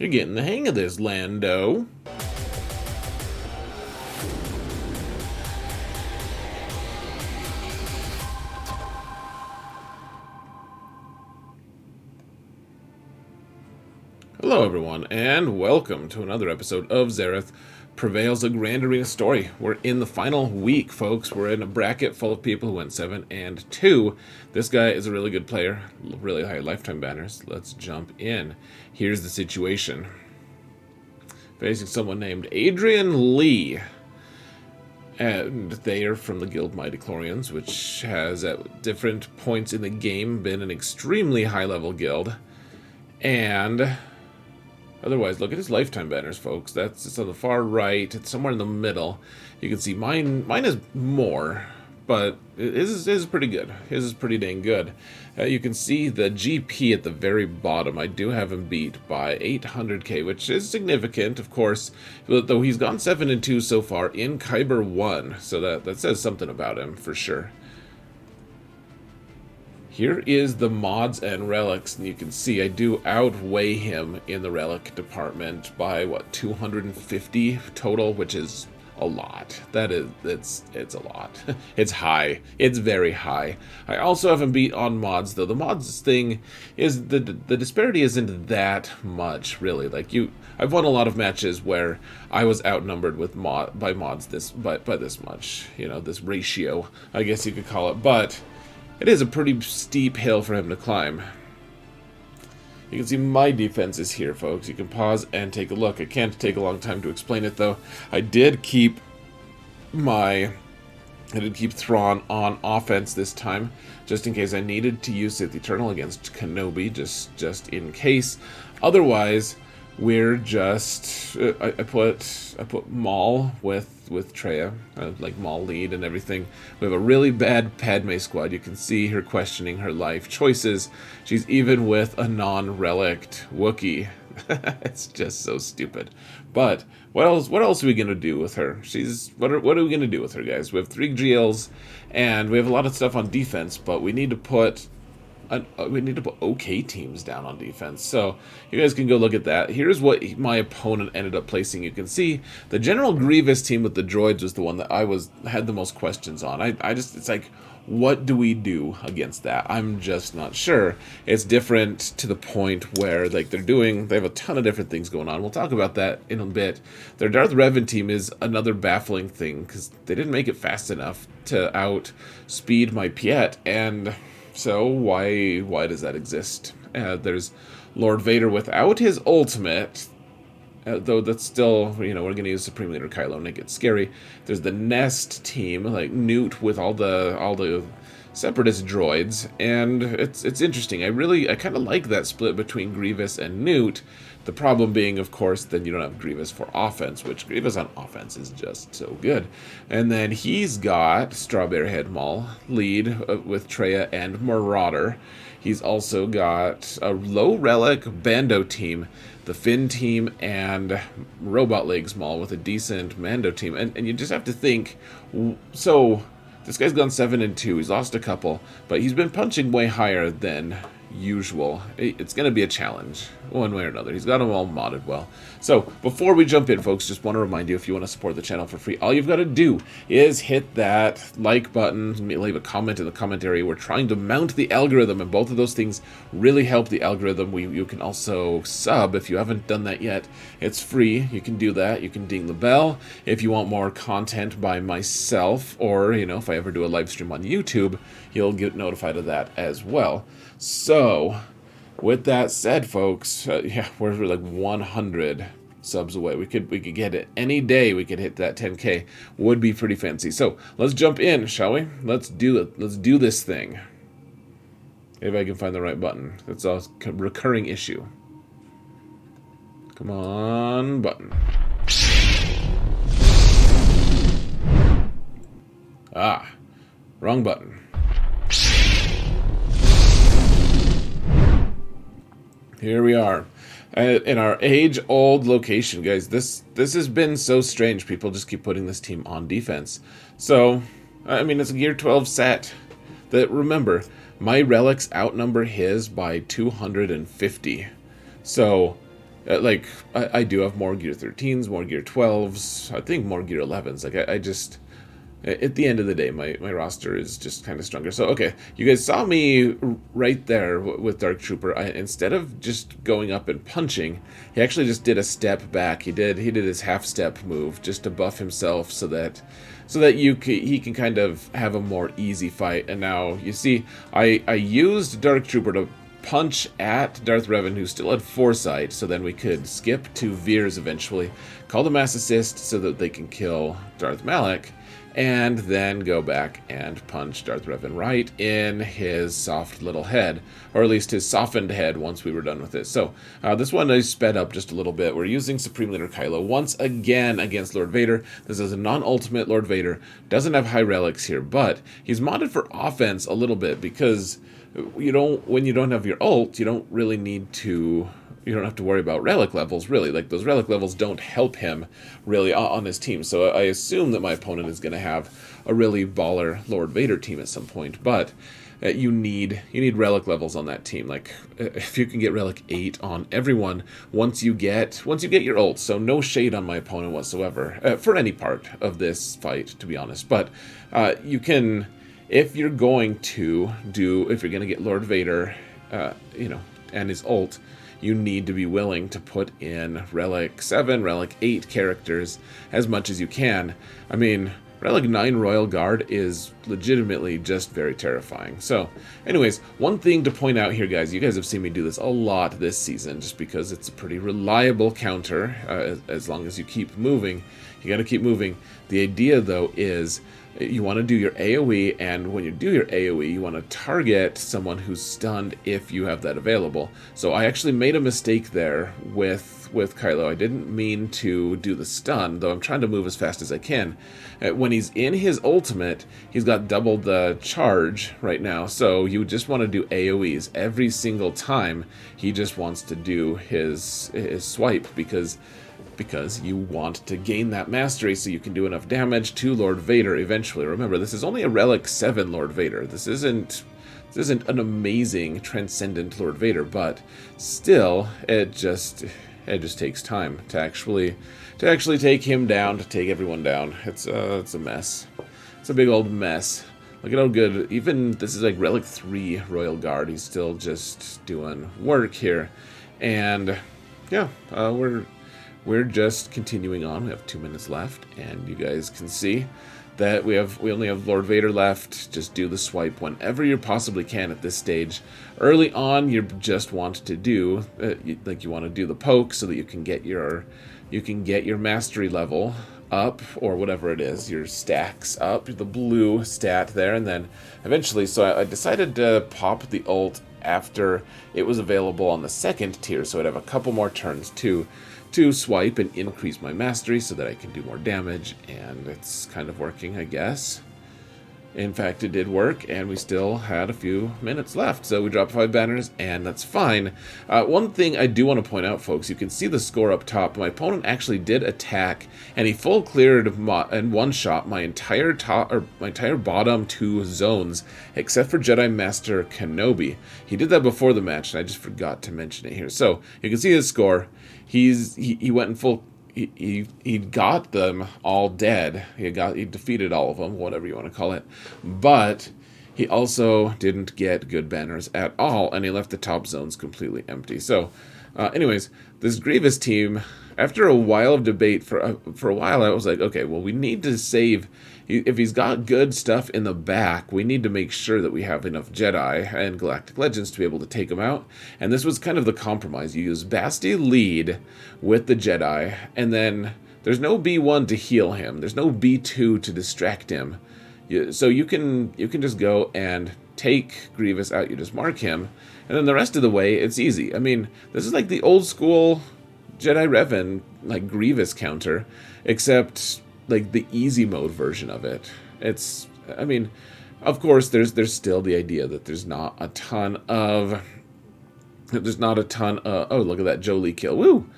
You're getting the hang of this, Lando. Hello everyone, and welcome to another episode of Xaereth Prevails, a Grand Arena story. We're in the final week, folks. We're in a bracket full of people who went 7 and 2. This guy is a really good player, really high lifetime banners. Let's jump in. Here's the situation. Facing someone named Adrian Lee. And they are from the Guild Midichlorians, which has at different points in the game been an extremely high-level guild. And otherwise, look at his lifetime banners, folks. That's it's on the far right. It's somewhere in the middle. You can see mine is more, but his is pretty good. His is pretty dang good. You can see the GP at the very bottom. I do have him beat by 800k, which is significant, of course, though he's gone 7 and 2 so far in Kyber 1. So that says something about him, for sure. Here is the mods and relics, and you can see I do outweigh him in the relic department by, what, 250 total, which is a lot. It's a lot. It's high. It's very high. I also have him beat on mods, though. The mods thing is, the disparity isn't that much, really. Like, I've won a lot of matches where I was outnumbered with by mods by this much. You know, this ratio, I guess you could call it. But it is a pretty steep hill for him to climb. You can see my defenses here, folks. You can pause and take a look. It can't take a long time to explain it, though. I did keep Thrawn on offense this time, just in case I needed to use Sith Eternal against Kenobi, just in case. Otherwise, we're just I put Maul with Traya, like Maul lead and everything. We have a really bad Padme squad. You can see her questioning her life choices. She's even with a non-relict Wookiee. It's just so stupid. But what else are we gonna do with her? What are we gonna do with her, guys? We have 3 GLs and we have a lot of stuff on defense, but we need to put okay teams down on defense. So you guys can go look at that. Here's what my opponent ended up placing. You can see the General Grievous team with the droids was the one that I had the most questions on. It's like, what do we do against that? I'm just not sure. It's different to the point where, like, they have a ton of different things going on. We'll talk about that in a bit. Their Darth Revan team is another baffling thing because they didn't make it fast enough to outspeed my Piet, and so why does that exist? There's Lord Vader without his ultimate, though that's still, we're going to use Supreme Leader Kylo and make it scary. There's the Nest team, like Nute with all the Separatist droids, and it's interesting. I kind of like that split between Grievous and Nute. The problem being, of course, then you don't have Grievous for offense, which Grievous on offense is just so good. And then he's got Strawberry Head Maul lead with Traya and Marauder. He's also got a low relic Bando team, the Finn team, and Robot Legs Maul with a decent Mando team. And you just have to think, so this guy's gone 7 and 2. He's lost a couple, but he's been punching way higher than usual. It's going to be a challenge one way or another. He's got them all modded well. So before we jump in, folks, just want to remind you, if you want to support the channel for free, all you've got to do is hit that like button, leave a comment in the comment area. We're trying to mount the algorithm, and both of those things really help the algorithm. You can also sub if you haven't done that yet. It's free. You can do that. You can ding the bell if you want more content by myself, or if I ever do a live stream on YouTube, you'll get notified of that as well. So, with that said, folks, we're like 100 subs away. We could get it any day. We could hit that 10k. Would be pretty fancy. So let's jump in, shall we? Let's do it. Let's do this thing. If I can find the right button. That's a recurring issue. Come on, button. Ah, wrong button. Here we are in our age-old location, guys. This has been so strange. People just keep putting this team on defense. So, I mean, it's a Gear 12 set. That, remember, my relics outnumber his by 250. So, Like, I do have more Gear 13s, more Gear 12s, I think more Gear 11s. Like, I just, at the end of the day, my roster is just kind of stronger. So, okay, you guys saw me right there with Dark Trooper. Instead of just going up and punching, he actually just did a step back. He did his half step move just to buff himself so that he can kind of have a more easy fight. And now you see, I used Dark Trooper to punch at Darth Revan, who still had foresight, so then we could skip to Veers eventually, call the mass assist so that they can kill Darth Malak, and then go back and punch Darth Revan right in his soft little head, or at least his softened head once we were done with it. So this one I sped up just a little bit. We're using Supreme Leader Kylo once again against Lord Vader. This is a non-ultimate Lord Vader. Doesn't have high relics here, but he's modded for offense a little bit because when you don't have your ult, you don't really need to. You don't have to worry about relic levels, really. Like, those relic levels don't help him, really, on his team. So I assume that my opponent is going to have a really baller Lord Vader team at some point. But you need relic levels on that team. Like, if you can get relic 8 on everyone once you get your ult. So no shade on my opponent whatsoever for any part of this fight, to be honest. But you can, if you're going to get Lord Vader, and his ult, you need to be willing to put in Relic 7, Relic 8 characters as much as you can. I mean, Relic 9 Royal Guard is legitimately just very terrifying. So, anyways, one thing to point out here, guys, you guys have seen me do this a lot this season, just because it's a pretty reliable counter, as long as you keep moving. You gotta keep moving. The idea, though, is you want to do your AoE, and when you do your AoE, you want to target someone who's stunned if you have that available. So I actually made a mistake there with Kylo. I didn't mean to do the stun, though I'm trying to move as fast as I can. When he's in his ultimate, he's got double the charge right now, so you just want to do AoEs every single time he just wants to do his swipe, because you want to gain that mastery so you can do enough damage to Lord Vader eventually. Remember, this is only a Relic 7 Lord Vader. This isn't an amazing, transcendent Lord Vader, but still, it just takes time to actually take him down, to take everyone down. It's a mess. It's a big old mess. Look at how good, even this is like Relic 3 Royal Guard. He's still just doing work here. And yeah, we're just continuing on. We have 2 minutes left, and you guys can see that we only have Lord Vader left. Just do the swipe whenever you possibly can at this stage. Early on, you just want to do you want to do the poke so that you can get your mastery level up, or whatever it is, your stacks up, the blue stat there, and then eventually. So I decided to pop the ult after it was available on the second tier, so I'd have a couple more turns to swipe and increase my mastery so that I can do more damage, and it's kind of working, I guess. In fact, it did work, and we still had a few minutes left, so we dropped 5 banners, and that's fine. One thing I do want to point out, folks, you can see the score up top. My opponent actually did attack, and he full cleared and one-shot my entire bottom 2 zones, except for Jedi Master Kenobi. He did that before the match, and I just forgot to mention it here. So, you can see his score. He went in full. He got them all dead. He defeated all of them, whatever you want to call it. But he also didn't get good banners at all, and he left the top zones completely empty. So, anyways, this Grievous team, after a while of debate, for a while I was like, okay, well, we need to save. If he's got good stuff in the back, we need to make sure that we have enough Jedi and Galactic Legends to be able to take him out. And this was kind of the compromise. You use Basti lead with the Jedi, and then there's no B1 to heal him. There's no B2 to distract him. So you can just go and take Grievous out. You just mark him, and then the rest of the way, it's easy. I mean, this is like the old school Jedi Revan, like Grievous counter, except like the easy mode version of it. I mean, of course, there's still the idea that there's not a ton of, oh, look at that Jolie kill. Woo!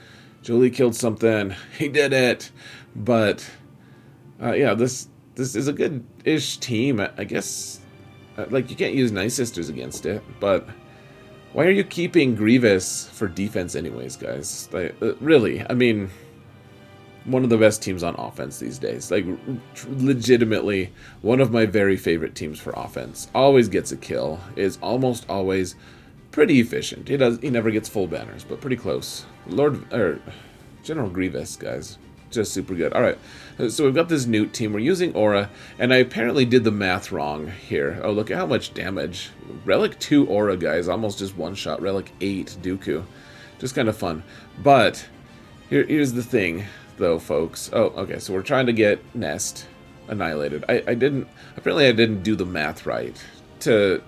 Jolie killed something. He did it. But yeah, this is a good-ish team, I guess. Like, you can't use Night Sisters against it, but Why are you keeping Grievous for defense anyways, guys? Like, really? I mean, one of the best teams on offense these days. Like, legitimately, one of my very favorite teams for offense. Always gets a kill. Is almost always pretty efficient. He never gets full banners, but pretty close. General Grievous, guys. Just super good. Alright, so we've got this Nute team. We're using Aurra, and I apparently did the math wrong here. Oh, look at how much damage. Relic 2 Aurra, guys. Almost just one shot. Relic 8 Dooku. Just kind of fun. But, here's the thing, though, folks. Oh, okay, so we're trying to get Nest annihilated. Apparently I didn't do the math right for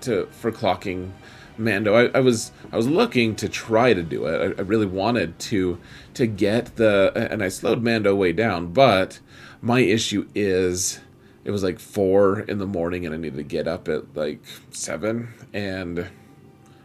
clocking Mando. I was looking to try to do it. I really wanted to get and I slowed Mando way down, but my issue is it was like 4 in the morning and I needed to get up at like 7 and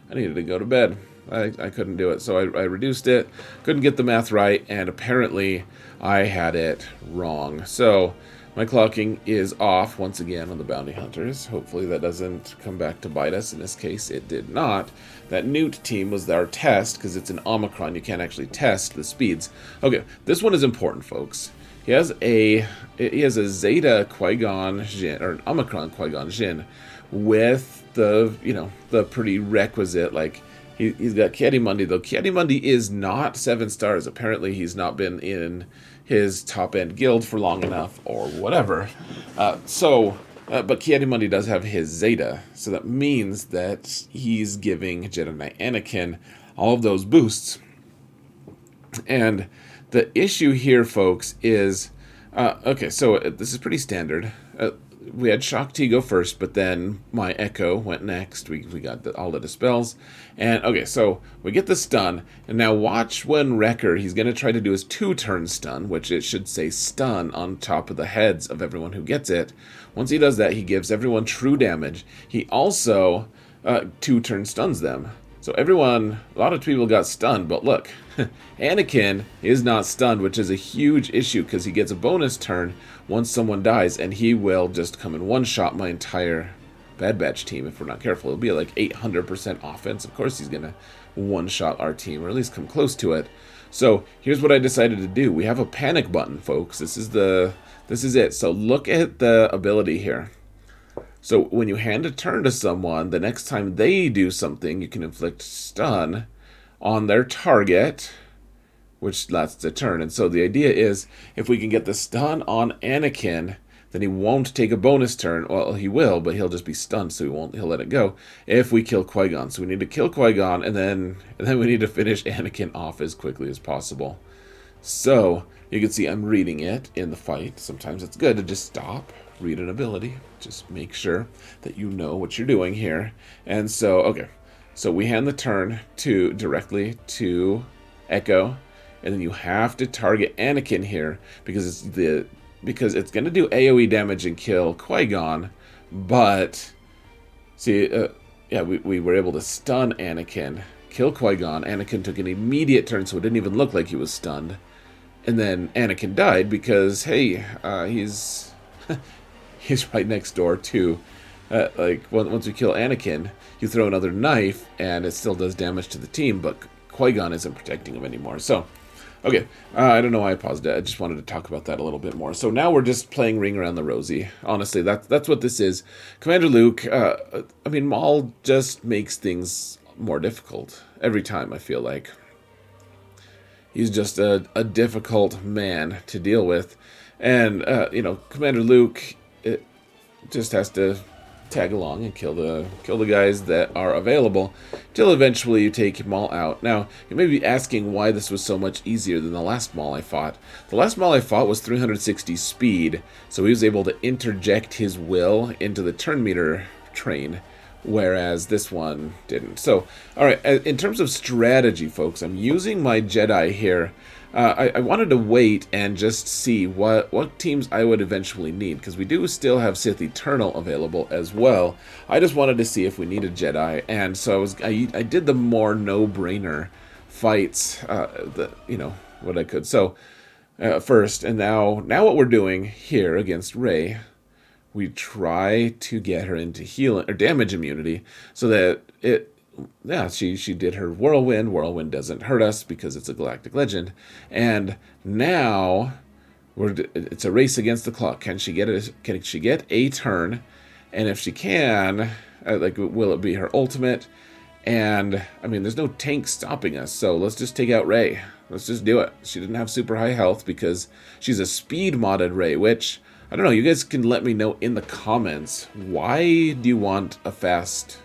I needed to go to bed. I couldn't do it, so I reduced it, couldn't get the math right, and apparently I had it wrong. So my clocking is off once again on the bounty hunters. Hopefully that doesn't come back to bite us. In this case, it did not. That Nute team was our test, because it's an Omicron. You can't actually test the speeds. Okay, this one is important, folks. He has a Zeta Qui-Gon Jinn, or an Omicron Qui-Gon Jinn, with the prerequisite, like, he's got Ki-Adi-Mundi, though Ki-Adi-Mundi is not 7 stars. Apparently he's not been in his top-end guild for long enough, or whatever. But Ki-Adi-Mundi does have his Zeta, so that means that he's giving Jedi Knight Anakin all of those boosts. And the issue here, folks, is... okay, so this is pretty standard. We had Shaak Ti go first, but then my Echo went next. We got all the dispels. And, okay, so we get the stun. And now watch when Wrecker, he's going to try to do his 2-turn stun, which it should say stun on top of the heads of everyone who gets it. Once he does that, he gives everyone true damage. He also 2-turn stuns them. So a lot of people got stunned, but look, Anakin is not stunned, which is a huge issue because he gets a bonus turn once someone dies, and he will just come and one-shot my entire Bad Batch team if we're not careful. It'll be like 800% offense. Of course he's going to one-shot our team, or at least come close to it. So here's what I decided to do. We have a panic button, folks. This is it. So look at the ability here. So when you hand a turn to someone, the next time they do something, you can inflict stun on their target, which lasts a turn. And so the idea is, if we can get the stun on Anakin, then he won't take a bonus turn. Well, he will, but he'll just be stunned, so he'll let it go if we kill Qui-Gon. So we need to kill Qui-Gon, and then we need to finish Anakin off as quickly as possible. So you can see I'm reading it in the fight. Sometimes it's good to just stop, read an ability, just make sure that you know what you're doing here. And so, okay, so we hand the turn directly to Echo, and then you have to target Anakin here because it's going to do AoE damage and kill Qui-Gon, but see, we were able to stun Anakin, kill Qui-Gon. Anakin took an immediate turn, so it didn't even look like he was stunned. And then Anakin died because, hey, he's right next door to, once we kill Anakin, you throw another knife, and it still does damage to the team, but Qui-Gon isn't protecting him anymore. So, okay, I don't know why I paused it. I just wanted to talk about that a little bit more. So now we're just playing Ring Around the Rosie. Honestly, that's what this is. Commander Luke, Maul just makes things more difficult every time, I feel like. He's just a difficult man to deal with. And, Commander Luke just has to tag along and kill the guys that are available till eventually you take Maul out. Now, you may be asking why this was so much easier than the last Maul I fought. The last Maul I fought was 360 speed, so he was able to interject his will into the turn meter train, whereas this one didn't. So, alright, in terms of strategy, folks, I'm using my Jedi here. I wanted to wait and just see what teams I would eventually need, because we do still have Sith Eternal available as well. I just wanted to see if we needed Jedi, and so I did the more no-brainer fights, what I could. So, first, and now what we're doing here against Rey, we try to get her into healing or damage immunity, so that yeah, she did her whirlwind. Whirlwind doesn't hurt us because it's a galactic legend, and now it's a race against the clock. Can she get a turn? And if she can, like, will it be her ultimate? And I mean, there's no tank stopping us, so let's just take out Rey. Let's just do it. She didn't have super high health because she's a speed modded Rey, which I don't know. You guys can let me know in the comments. Why do you want a fast,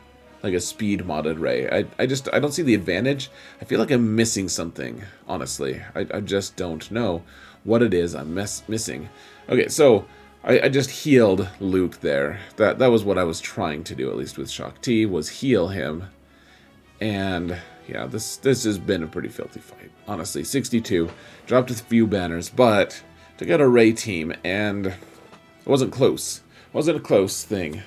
like a speed modded Rey? I don't see the advantage. I feel like I'm missing something, honestly. I just don't know what it is I'm missing. Okay, so I just healed Luke there. That was what I was trying to do, at least with Shaak Ti, was heal him. And yeah, this has been a pretty filthy fight, honestly. 62, dropped a few banners, but took out a Rey team, and it wasn't close. Wasn't a close thing.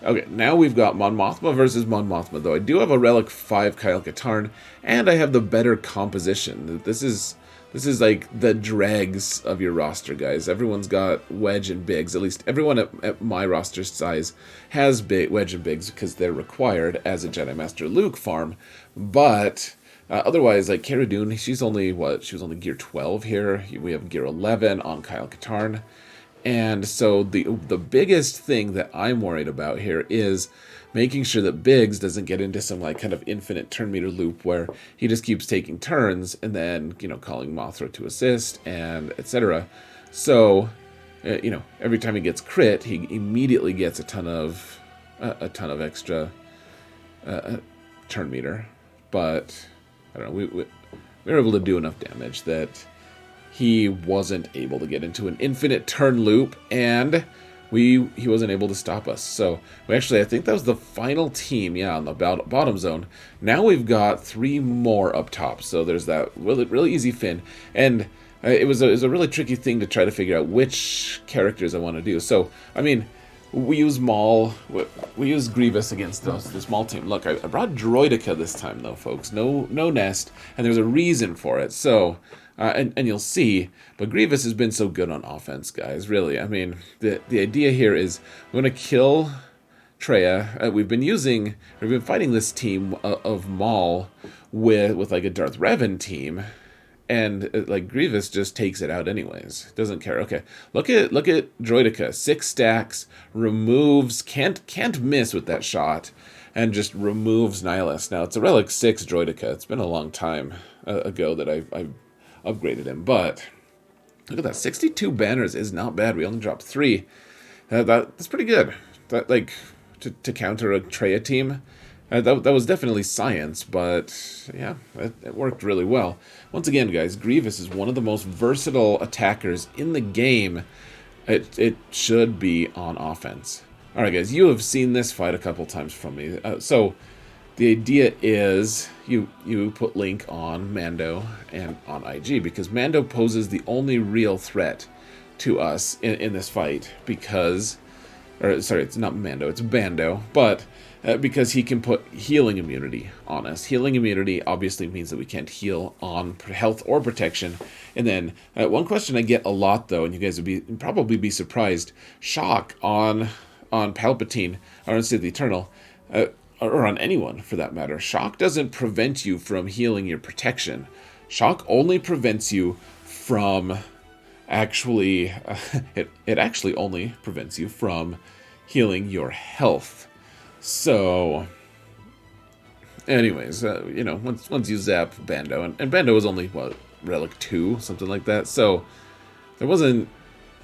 Okay, now we've got Mon Mothma versus Mon Mothma, though I do have a Relic 5 Kyle Katarn, and I have the better composition. This is like the dregs of your roster, guys. Everyone's got Wedge and Biggs. At least everyone at my roster size has Wedge and Biggs because they're required as a Jedi Master Luke farm. But otherwise, like Cara Dune, she's only, she was only gear 12 here. We have gear 11 on Kyle Katarn. And so the biggest thing that I'm worried about here is making sure that Biggs doesn't get into some like kind of infinite turn meter loop where he just keeps taking turns and then, you know, calling Mothra to assist and etc. So, you know, every time he gets crit, he immediately gets a ton of extra turn meter. But I don't know, we were able to do enough damage that he wasn't able to get into an infinite turn loop, and he wasn't able to stop us. So I think that was the final team, yeah, on the bottom zone. Now we've got 3 more up top. So there's that really easy Finn, and it was a really tricky thing to try to figure out which characters I want to do. So I mean, we use Maul, we use Grievous against this Maul team. Look, I brought Droidica this time though, folks. No Nest, and there's a reason for it. So. And you'll see, but Grievous has been so good on offense, guys, really. I mean, the idea here is we want to kill Traya. We've been fighting this team of Maul with like a Darth Revan team, and like Grievous just takes it out anyways. Doesn't care. Okay, look at Droidica. 6 stacks, removes, can't miss with that shot, and just removes Nihilus. Now, it's a Relic 6 Droidica. It's been a long time ago that I upgraded him, but look at that. 62 banners is not bad. We only dropped 3. That's pretty good. That, like, to counter a Traya team, that was definitely science, but yeah, it worked really well. Once again, guys, Grievous is one of the most versatile attackers in the game. It should be on offense. All right, guys, you have seen this fight a couple times from me. So the idea is you put Link on Mando and on IG, because Mando poses the only real threat to us in this fight, because, or sorry, it's not Mando, it's Bando, but because he can put healing immunity on us. Healing immunity obviously means that we can't heal on health or protection. And then one question I get a lot, though, and you guys would probably be surprised, shock on Palpatine or on Sith Eternal, or on anyone for that matter. Shock doesn't prevent you from healing your protection. Shock only prevents you from actually, it actually only prevents you from healing your health. So, anyways, you know, once you zap Bando, and Bando was only, what, Relic 2, something like that, so there wasn't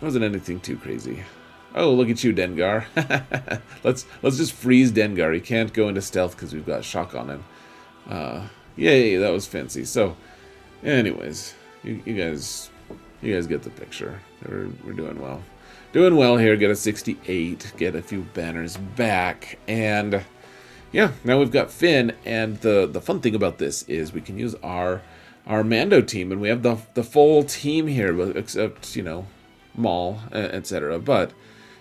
anything too crazy. Oh, look at you, Dengar. Let's just freeze Dengar. He can't go into stealth because we've got shock on him. Yay, that was fancy. So, anyways, you guys get the picture. We're doing well. Doing well here. Get a 68. Get a few banners back. And, yeah, now we've got Finn. And the fun thing about this is we can use our Mando team. And we have the full team here, except, you know, Maul, etc. But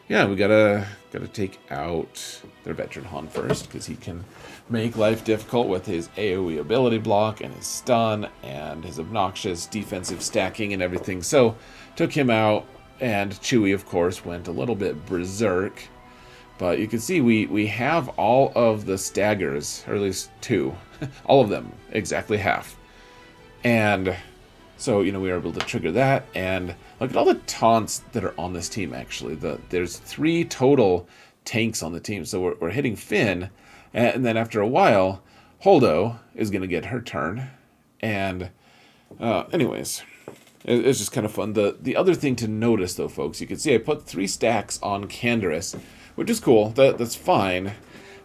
yeah, we gotta take out their veteran Han first, because he can make life difficult with his AoE ability block and his stun and his obnoxious defensive stacking and everything. So took him out, and Chewie, of course, went a little bit berserk. But you can see we have all of the staggers, or at least 2. All of them, exactly half. And so, we were able to trigger that. And look at all the taunts that are on this team, actually. There's 3 total tanks on the team. So we're hitting Finn. And then after a while, Holdo is going to get her turn. And anyways, it's just kind of fun. The other thing to notice, though, folks, you can see I put 3 stacks on Canderous, which is cool. That's fine.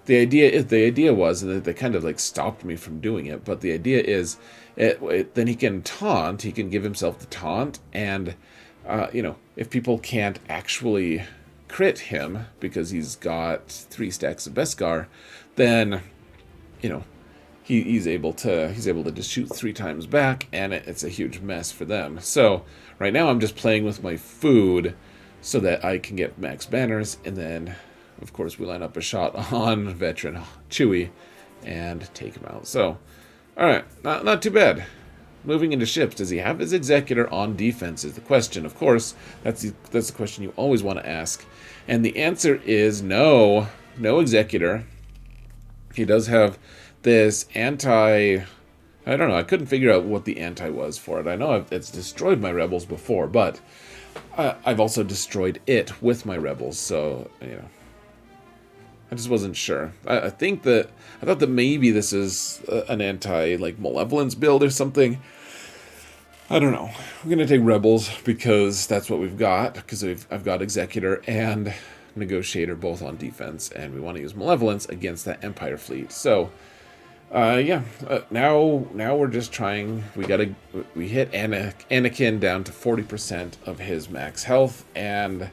The idea was, and they kind of like stopped me from doing it, but the idea is, then he can taunt. He can give himself the taunt, and if people can't actually crit him because he's got 3 stacks of Beskar, then he's able to just shoot 3 times back, and it's a huge mess for them. So right now I'm just playing with my food so that I can get max banners, and then of course we line up a shot on veteran Chewie and take him out. So alright, not too bad. Moving into ships, does he have his Executor on defense is the question. Of course, that's the question you always want to ask. And the answer is no Executor. He does have this I don't know, I couldn't figure out what the anti was for it. I know it's destroyed my rebels before, but I've also destroyed it with my rebels, so, I just wasn't sure. I thought that maybe this is an anti, like, Malevolence build or something. I don't know. We're going to take rebels because that's what we've got, because I've got Executor and Negotiator both on defense, and we want to use Malevolence against that Empire fleet. So, now we're just trying. We hit Anakin down to 40% of his max health, and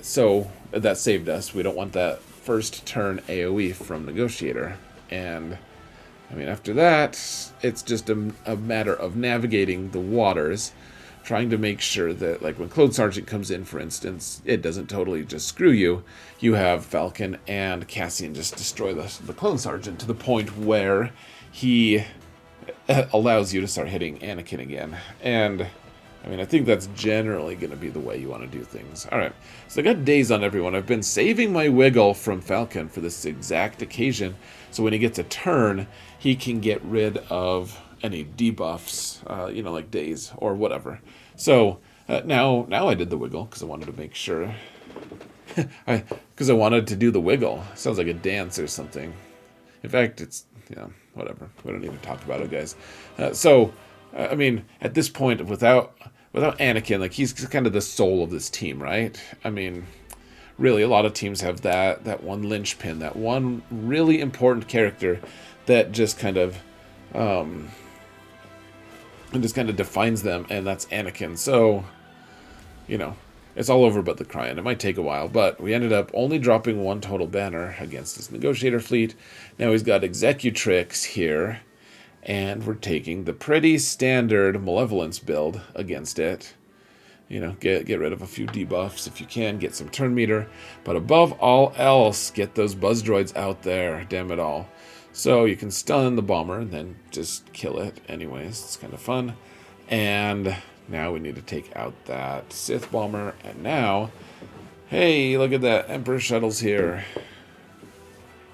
so that saved us. We don't want that first turn AoE from Negotiator, and after that it's just a matter of navigating the waters, trying to make sure that, like, when Clone Sergeant comes in, for instance, it doesn't totally just screw you. You have Falcon and Cassian just destroy the Clone Sergeant to the point where he allows you to start hitting Anakin again. And I think that's generally going to be the way you want to do things. Alright, so I got days on everyone. I've been saving my wiggle from Falcon for this exact occasion, so when he gets a turn, he can get rid of any debuffs, like days or whatever. So now I did the wiggle because I wanted to make sure. Because I wanted to do the wiggle. Sounds like a dance or something. In fact, it's, whatever. We don't need to talk about it, guys. At this point, without Anakin, like, he's kind of the soul of this team, right? Really, a lot of teams have that one linchpin, that one really important character that just kind of defines them, and that's Anakin. So, it's all over but the crying. It might take a while, but we ended up only dropping 1 total banner against this Negotiator fleet. Now he's got Executrix here, and we're taking the pretty standard Malevolence build against it. Get rid of a few debuffs if you can, get some turn meter, but above all else, get those buzz droids out there, damn it all. So you can stun the bomber and then just kill it anyways. It's kind of fun. And now we need to take out that Sith bomber. And now, hey, look at that. Emperor shuttle's here.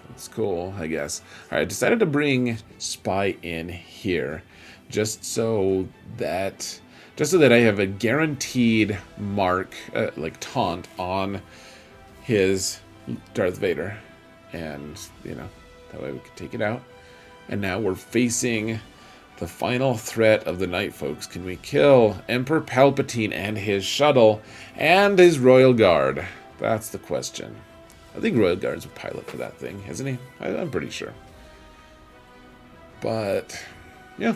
That's cool, I guess. All right, I decided to bring Spy in here just so that I have a guaranteed mark, like taunt on his Darth Vader. And, that way we can take it out. And now we're facing the final threat of the night, folks. Can we kill Emperor Palpatine and his shuttle and his Royal Guard? That's the question. I think Royal Guard's a pilot for that thing, isn't he? I'm pretty sure. But, yeah,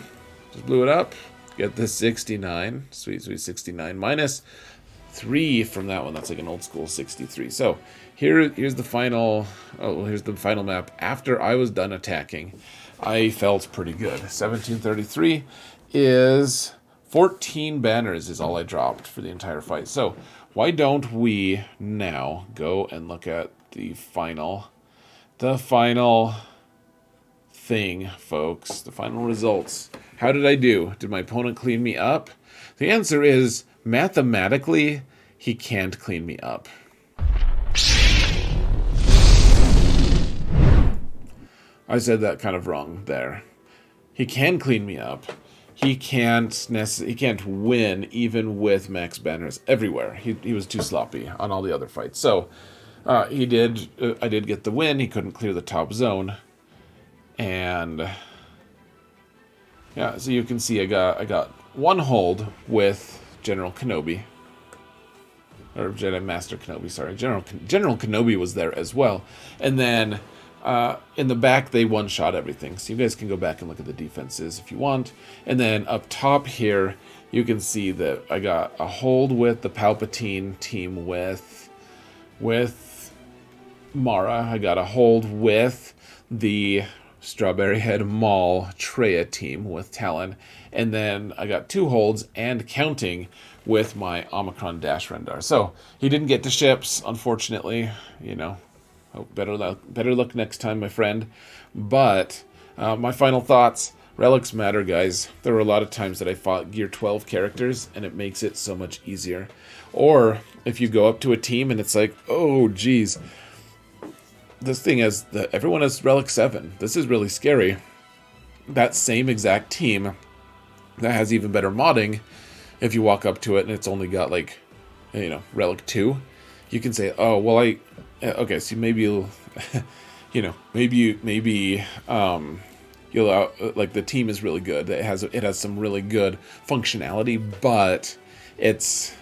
just blew it up. Get the 69. Sweet 69 minus 3 from that one. That's like an old school 63. So here's the final. Here's the final map. After I was done attacking, I felt pretty good. 1733 is 14 banners is all I dropped for the entire fight. So why don't we now go and look at the final thing, folks. The final results. How did I do? Did my opponent clean me up? The answer is, mathematically, he can't clean me up. I said that kind of wrong there. He can clean me up. He can't win even with max banners everywhere. He was too sloppy on all the other fights. So I did get the win. He couldn't clear the top zone. And yeah, so you can see I got one hold with General Kenobi. Or Jedi Master Kenobi, sorry. General Kenobi was there as well. And then in the back, they one-shot everything. So you guys can go back and look at the defenses if you want. And then up top here, you can see that I got a hold with the Palpatine team with Mara. I got a hold with the Strawberry Head Maul Treya team with Talon. And then I got 2 holds and counting with my Omicron Dash Rendar. So he didn't get to ships, unfortunately. You know, hope better luck next time, my friend. But my final thoughts: relics matter, guys. There were a lot of times that I fought Gear 12 characters, and it makes it so much easier. Or if you go up to a team and it's like, oh, geez, this thing has everyone has Relic 7. This is really scary. That same exact team that has even better modding, if you walk up to it and it's only got like, you know, Relic 2, you can say, oh, well, okay, so maybe you'll, you know, maybe you'll, like, the team is really good. It has some really good functionality, but it's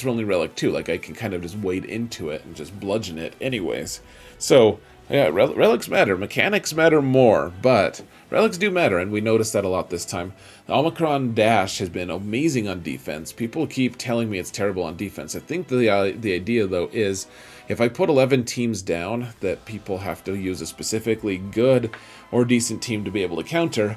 only Relic 2. Like, I can kind of just wade into it and just bludgeon it anyways. So, yeah, relics matter. Mechanics matter more, but relics do matter, and we noticed that a lot this time. The Omicron Dash has been amazing on defense. People keep telling me it's terrible on defense. I think the idea, though, is if I put 11 teams down that people have to use a specifically good or decent team to be able to counter,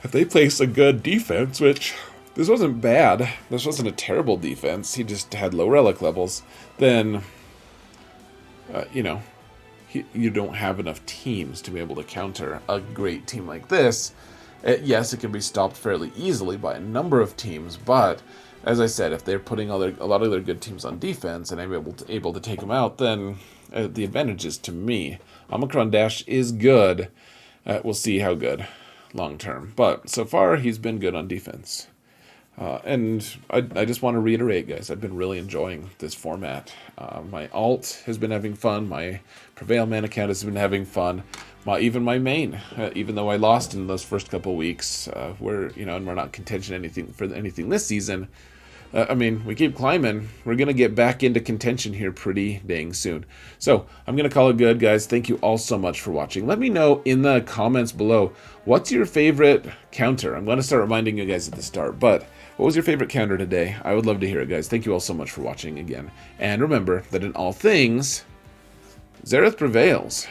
if they place a good defense, which this wasn't bad, this wasn't a terrible defense, he just had low relic levels, then, you know, you don't have enough teams to be able to counter a great team like this. Yes, it can be stopped fairly easily by a number of teams, but as I said, if they're putting a lot of their good teams on defense and I'm able to take them out, then the advantage is to me. Omicron Dash is good. We'll see how good long term, but so far he's been good on defense. And I just want to reiterate, guys, I've been really enjoying this format. My alt has been having fun. My Prevail Man account has been having fun. Even my main, even though I lost in those first couple weeks, and we're not contention anything this season. I mean, we keep climbing. We're going to get back into contention here pretty dang soon. So I'm going to call it good, guys. Thank you all so much for watching. Let me know in the comments below, what's your favorite counter? I'm going to start reminding you guys at the start, but what was your favorite counter today? I would love to hear it, guys. Thank you all so much for watching again. And remember that in all things, Xaereth prevails.